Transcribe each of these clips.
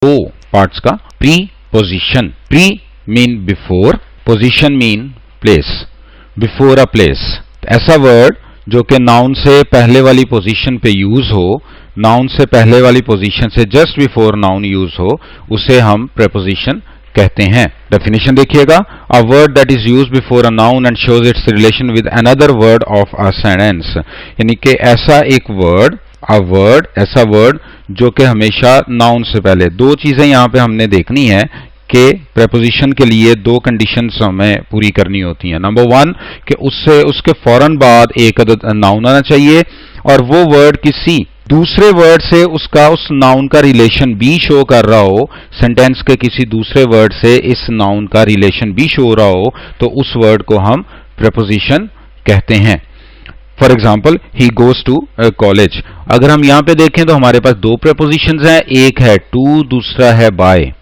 दो पार्ट्स का। Preposition, pre mean before, position mean place, before a place. ऐसा word जो कि नाउन से पहले वाली पोजीशन पे यूज हो, नाउन से पहले वाली पोजीशन से जस्ट बिफोर नाउन यूज हो, उसे हम प्रेपोजिशन कहते हैं। डेफिनेशन देखिएगा, a word that is used before a noun and shows it's relation with another word of a sentence. यानी कि ऐसा एक वर्ड, अ वर्ड, ऐसा वर्ड जो कि हमेशा नाउन से पहले, दो चीजें यहां पे हमने देखनी है कि प्रेपोजिशन के लिए दो कंडीशंस हमें पूरी करनी होती हैं। नंबर वन कि उससे उसके फौरन बाद एक नाउन आना चाहिए और वो वर्ड किसी दूसरे वर्ड से उसका, उस नाउन का रिलेशन भी शो कर रहा हो, सेंटेंस के किसी दूसरे वर्ड से इस नाउन का रिलेशन भी शो हो रहा हो, तो उस वर्ड को हम प्रेपोजिशन कहते हैं। For example, he goes to college. अगर हम यहां पे देखें तो हमारे पास दो प्रेपोजिशंस हैं, एक है टू, दूसरा है बाय।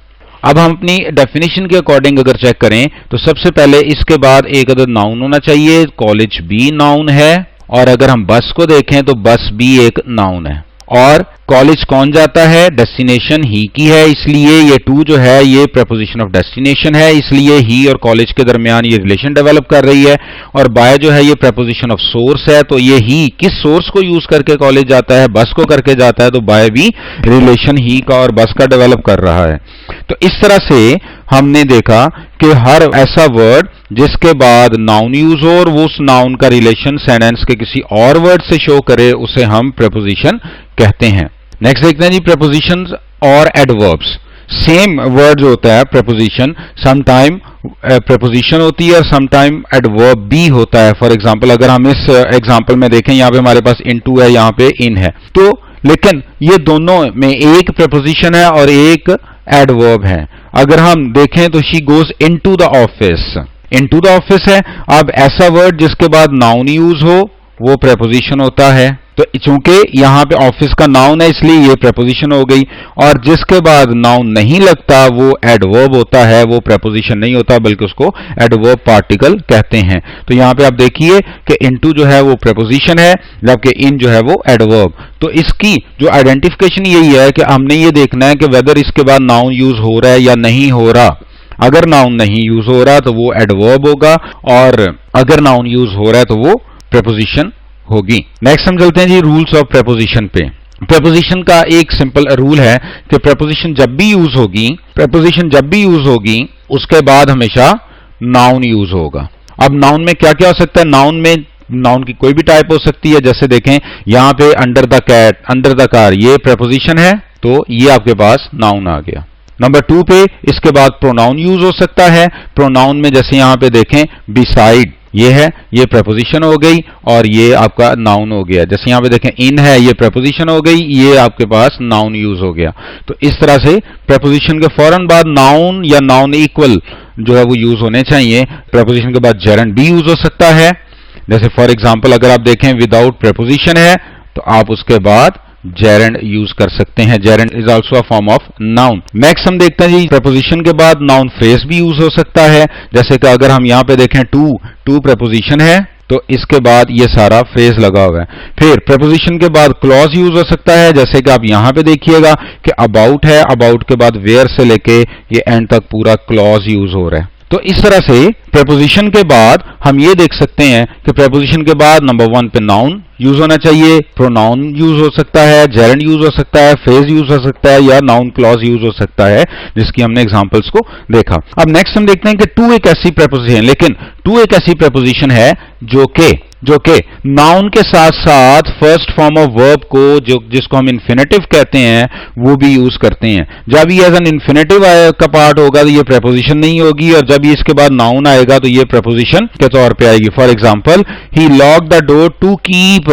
अब हम अपनी डेफिनेशन के अकॉर्डिंग अगर चेक करें तो सबसे पहले इसके बाद एक अदर नाउन होना चाहिए, कॉलेज भी नाउन है, और अगर हम बस को देखें तो बस भी एक नाउन है। और कॉलेज कौन जाता है, डेस्टिनेशन ही की है, इसलिए ये टू जो है ये प्रेपोजिशन ऑफ डेस्टिनेशन है, इसलिए ही और कॉलेज के दरमियान ये रिलेशन डेवलप कर रही है। और बाय जो है ये प्रेपोजिशन ऑफ सोर्स है, तो ये ही किस सोर्स को यूज करके कॉलेज जाता है, बस को करके जाता है, तो बाय भी रिलेशन ही का और बस का डेवलप कर रहा है। तो इस तरह से हमने देखा कि हर ऐसा वर्ड जिसके बाद नाउन यूज हो और वो उस नाउन का रिलेशन सेंटेंस के किसी और वर्ड से शो करे, उसे हम प्रेपोजिशन कहते हैं। नेक्स्ट देखते हैं जी प्रेपोजिशंस और एडवर्ब्स। सेम वर्ड जो होता है प्रेपोजिशन, समटाइम प्रेपोजिशन होती है और समटाइम एडवर्ब भी होता है। फॉर एग्जांपल, अगर हम इस एग्जांपल में देखें, यहां पे हमारे पास इनटू है, यहां पे इन है, तो लेकिन ये दोनों में एक प्रेपोजिशन है और एक एडवर्ब है। अगर हम देखें तो she goes into the office, into the office है। अब ऐसा वर्ड जिसके बाद नाउन यूज हो वो प्रेपोजिशन होता है, तो चूंकि यहां पे ऑफिस का नाउन है इसलिए ये प्रेपोजिशन हो गई, और जिसके बाद नाउन नहीं लगता वो एडवर्ब होता है, वो प्रेपोजिशन नहीं होता बल्कि उसको एडवर्ब पार्टिकल कहते हैं। तो यहां पे आप देखिए कि इनटू जो है वो प्रेपोजिशन है जबकि इन जो है वो एडवर्ब। तो इसकी जो आइडेंटिफिकेशन यही है कि हमने ये देखना है कि वेदर इसके बाद नाउन यूज हो रहा है या नहीं हो रहा। अगर नाउन नहीं यूज हो रहा तो वो एडवर्ब होगा, और अगर नाउन यूज हो रहा है तो वो प्रेपोजिशन होगी। नेक्स्ट हम चलते हैं जी रूल्स ऑफ प्रेपोजिशन पे। प्रेपोजिशन का एक सिंपल रूल है कि प्रेपोजिशन जब भी यूज होगी, प्रेपोजिशन जब भी यूज होगी उसके बाद हमेशा नाउन यूज होगा। अब नाउन में क्या क्या हो सकता है, नाउन में नाउन की कोई भी टाइप हो सकती है। जैसे देखें यहां पे under the cat, under the car, ये प्रेपोजिशन है तो ये आपके पास नाउन आ गया। नंबर टू पे इसके बाद प्रोनाउन यूज हो सकता है। प्रोनाउन में जैसे यहां पे देखें बिसाइड, ये है, ये प्रेपोजिशन हो गई और ये आपका नाउन हो गया। जैसे यहां पे देखें इन है, ये प्रेपोजिशन हो गई, ये आपके पास नाउन यूज हो गया। तो इस तरह से प्रेपोजिशन के फौरन बाद नाउन या नाउन इक्वल जो है वो यूज होने चाहिए। प्रेपोजिशन के बाद जेरेंड भी यूज हो सकता है। जैसे फॉर एग्जाम्पल अगर आप देखें विदाउट प्रेपोजिशन है तो आप उसके बाद जेरेंड यूज कर सकते हैं। Gerund is also a form of noun. Next हम देखते हैं जी प्रेपोजिशन के बाद नाउन फ्रेज भी यूज हो सकता है। जैसे कि अगर हम यहां पे देखें टू प्रेपोजिशन है तो इसके बाद ये सारा फ्रेज लगा हुआ है। फिर प्रेपोजिशन के बाद क्लॉज यूज हो सकता है। जैसे कि आप यहां पे देखिएगा कि अबाउट है, अबाउट के बाद वेयर से लेके ये एंड तक पूरा क्लॉज यूज हो रहा है। तो इस तरह से प्रेपोजिशन के बाद हम ये देख सकते हैं कि प्रेपोजिशन के बाद नंबर वन पे नाउन यूज होना चाहिए, प्रोनाउन यूज हो सकता है, जेरेंड यूज हो सकता है, फ्रेज यूज हो सकता है या नाउन क्लॉज यूज हो सकता है, जिसकी हमने एग्जांपल्स को देखा। अब नेक्स्ट हम देखते हैं कि टू एक ऐसी प्रेपोजिशन, लेकिन टू एक ऐसी प्रेपोजिशन है जो कि नाउन के साथ साथ फर्स्ट फॉर्म ऑफ वर्ब को, जो जिसको हम इन्फिनेटिव कहते हैं, वो भी यूज करते हैं। जब ये एज एन इन्फिनेटिव का पार्ट होगा तो ये प्रेपोजिशन नहीं होगी, और जब ये इसके बाद नाउन आएगा तो ये प्रेपोजिशन के तौर पे आएगी। For example, he lock the door to keep,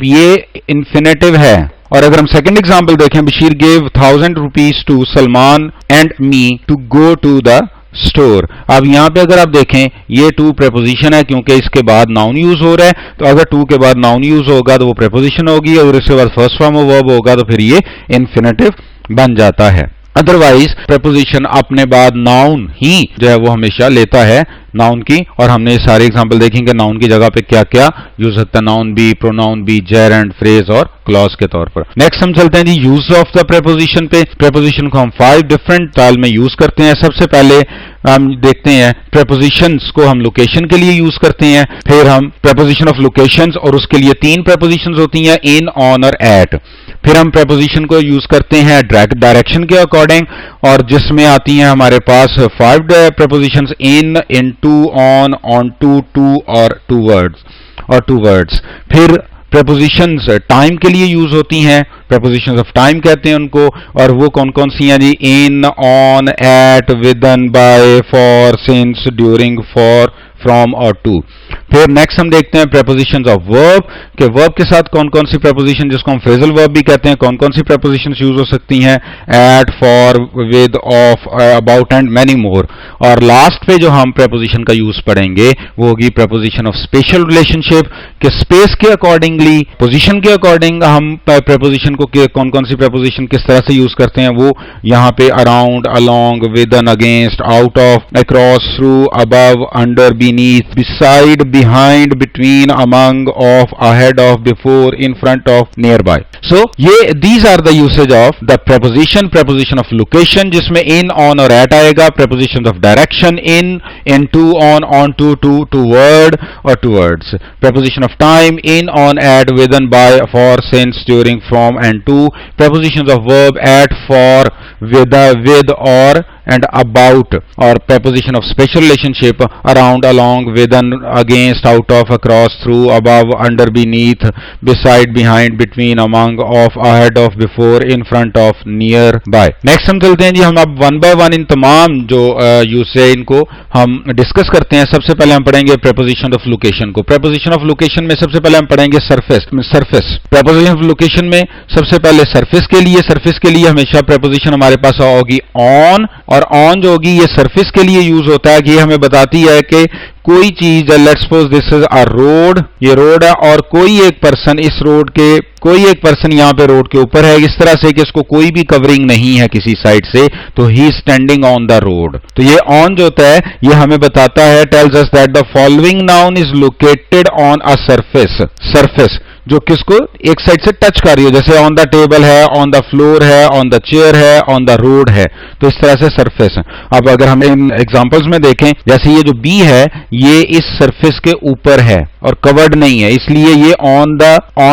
ये इन्फिनेटिव है। और अगर हम सेकंड एग्जाम्पल देखें, Bashir gave 1000 rupees to Salman and me to go to the store. अब यहां पे अगर आप देखें ये टू प्रेपोजिशन है क्योंकि इसके बाद नाउन यूज हो रहा है, तो अगर टू के बाद नाउन यूज होगा तो वो प्रेपोजिशन होगी, और इसके बाद फर्स्ट फॉर्म ऑफ वर्ब होगा तो फिर ये इन्फिनेटिव बन जाता है। अदरवाइज प्रेपोजिशन अपने बाद नाउन ही जो है वो हमेशा लेता है, नाउन की, और हमने ये सारे एग्जांपल देखेंगे नाउन की जगह पे क्या क्या यूज होता है, noun B, pronoun B, gerund, phrase और क्लॉज के तौर पर। नेक्स्ट हम चलते हैं जी यूज ऑफ द प्रेपोजिशन पे। प्रेपोजिशन को हम 5 डिफरेंट स्टाइल में यूज करते हैं। सबसे पहले हम देखते हैं प्रेपोजिशंस को हम लोकेशन के लिए यूज करते हैं, फिर हम प्रेपोजिशन ऑफ लोकेशंस, और उसके लिए 3 प्रेपोजिशंस होती हैं, इन, ऑन और एट। फिर हम प्रेपोजिशन को यूज करते हैं डायरेक्शन के अकॉर्डिंग, और जिसमें आती हैं हमारे पास 5 prepositions, in, into, onto, to और टू वर्ड्स। फिर प्रेपोजिशंस टाइम के लिए यूज होती हैं, प्रेपोजिशंस ऑफ टाइम कहते हैं उनको, और वो कौन कौन सी हैं जी, in, on, at, within, by, for, since, during, for, from और टू। फिर नेक्स्ट हम देखते हैं प्रेपोजिशंस ऑफ वर्ब, के वर्ब के साथ कौन कौन सी प्रेपोजिशन, जिसको हम फ्रेजल वर्ब भी कहते हैं, कौन कौन सी प्रेपोजिशंस यूज हो सकती हैं, at, for, with, of, about and many more. और लास्ट पे जो हम प्रेपोजिशन का यूज पढ़ेंगे वो होगी प्रेपोजिशन ऑफ स्पेशल रिलेशनशिप, के स्पेस के अकॉर्डिंगली, पोजिशन के अकॉर्डिंग हम प्रेपोजिशन को कौन कौन सी प्रेपोजिशन किस तरह से यूज करते हैं, वो यहाँ पे around, along, with and against, out of, across, through, above, under, beneath, beside, behind, between, among, of, ahead of, before, in front of, nearby. So these are the usage of the preposition of location जिसमें in, on और at आएगा, prepositions of direction, in, into, on to, toward और towards, preposition of time, in, on, at, within, by, for, since, during, from and to, prepositions of verb, at, for, with or and about, और preposition of special relationship, around, along, within, against, out of, across, through, above, under, beneath, beside, behind, between, among, of, ahead of, before, in front of, near by। Next हम चलते हैं जी, हम अब 1 by 1 इन तमाम जो use है इनको हम डिस्कस करते हैं। सबसे पहले हम पढ़ेंगे प्रेपोजिशन ऑफ लोकेशन को। प्रेपोजिशन ऑफ लोकेशन में सबसे पहले हम पढ़ेंगे सरफेस। प्रेपोजिशन ऑफ लोकेशन में सबसे पहले सरफेस के लिए हमेशा प्रेपोजिशन हमारे पास होगी ऑन, और ऑन जो होगी ये सरफेस के लिए यूज होता है कि ये हमें बताती है कि कोई चीज, let's suppose this is a road, ये रोड है और कोई एक पर्सन इस रोड के, कोई एक पर्सन यहाँ पे रोड के ऊपर है, इस तरह से कि इसको कोई भी कवरिंग नहीं है किसी साइड से, तो ही स्टैंडिंग ऑन द रोड। तो ये ऑन जो होता है ये हमें बताता है, tales us that the following noun is located on a surface जो किसको एक साइड से टच कर रही हो, जैसे ऑन द टेबल है, ऑन द फ्लोर है, ऑन द चेयर है, ऑन द रोड है, तो इस तरह से सरफेस है। अब अगर हम इन एग्जांपल्स में देखें, जैसे ये जो बी है ये इस सरफेस के ऊपर है और कवर्ड नहीं है, इसलिए ये ऑन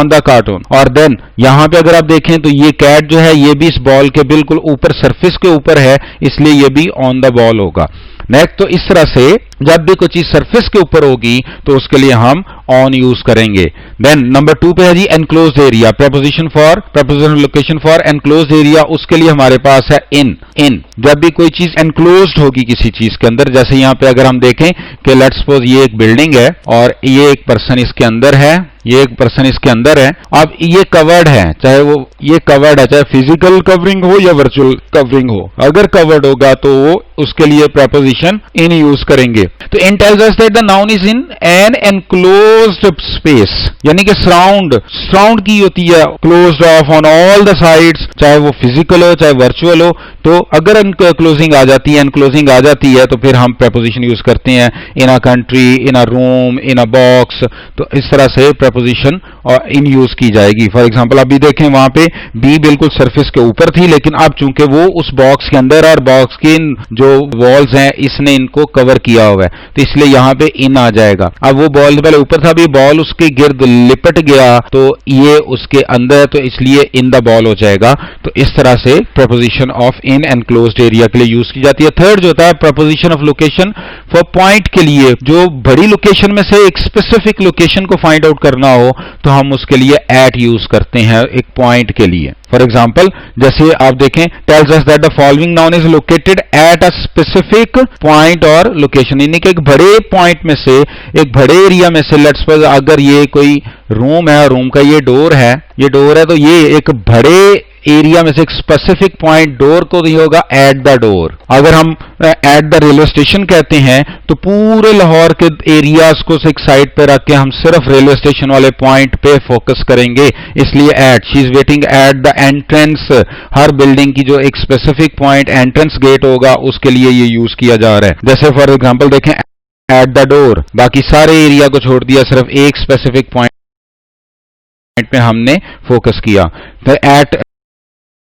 द कार्टून। और देन यहां पे अगर आप देखें तो ये कैट जो है ये भी इस बॉल के बिल्कुल ऊपर, सरफेस के ऊपर है, इसलिए ये भी ऑन द बॉल होगा। नेक्स्ट, तो इस तरह से जब भी कोई चीज सरफेस के ऊपर होगी तो उसके लिए हम ऑन यूज करेंगे। देन नंबर 2 पे है जी enclosed area, preposition location for enclosed area, उसके लिए हमारे पास है इन। जब भी कोई चीज एनक्लोज्ड होगी किसी चीज के अंदर, जैसे यहां पे अगर हम देखें कि लेट्स सपोज ये एक बिल्डिंग है और ये एक पर्सन इसके अंदर है, अब ये कवर्ड है, चाहे वो ये कवर्ड है, चाहे फिजिकल कवरिंग हो या वर्चुअल कवरिंग हो, अगर कवर्ड होगा तो वो उसके लिए प्रेपोजिशन इन यूज करेंगे। तो in tells us that the noun is in an enclosed space, यानी कि सराउंड की होती है, closed off on all the sides, चाहे वो फिजिकल हो चाहे वर्चुअल हो। तो अगर एनक्लोजिंग आ जाती है तो फिर हम प्रेपोजिशन यूज करते हैं in a country, in a room, in a box, तो इस तरह से प्रेपोजिशन और इन यूज की जाएगी। फॉर एग्जांपल अभी देखें वहां पे बी बिल्कुल सरफेस के ऊपर थी, लेकिन अब चूंकि वो उस बॉक्स के अंदर और बॉक्स के जो वॉल्स हैं इसने इनको कवर किया हुआ है, तो इसलिए यहां पे इन आ जाएगा। अब वो बॉल पहले ऊपर था, अभी बॉल उसके गिर्द लिपट गया तो ये उसके अंदर, तो इसलिए इन द बॉल हो जाएगा। तो इस तरह से preposition of in enclosed area के लिए यूज की जाती है। थर्ड जो होता है preposition of location for point के लिए, जो बड़ी लोकेशन में से एक स्पेसिफिक लोकेशन को फाइंड आउट करना हो तो हम उसके लिए एट यूज करते हैं एक पॉइंट के लिए। फॉर एग्जाम्पल जैसे आप देखें, tales us that the following noun is located at a specific point और लोकेशन, यानी कि एक बड़े पॉइंट में से, एक बड़े एरिया में से, लेट्स सपोज अगर ये कोई रूम है, रूम का ये डोर है तो ये एक बड़े एरिया में से एक स्पेसिफिक पॉइंट डोर को नहीं होगा एट द डोर। अगर हम एट द रेलवे स्टेशन कहते हैं तो पूरे लाहौर के एरियाज को एक साइड पे रख के हम सिर्फ रेलवे स्टेशन वाले पॉइंट पे फोकस करेंगे, इसलिए at, she is waiting at the entrance, हर बिल्डिंग की जो एक स्पेसिफिक पॉइंट एंट्रेंस गेट होगा उसके लिए ये यूज किया जा रहा है। जैसे फॉर एग्जांपल देखें एट द डोर, बाकी सारे एरिया को छोड़ दिया, सिर्फ एक स्पेसिफिक पॉइंट पे हमने फोकस किया। तो एट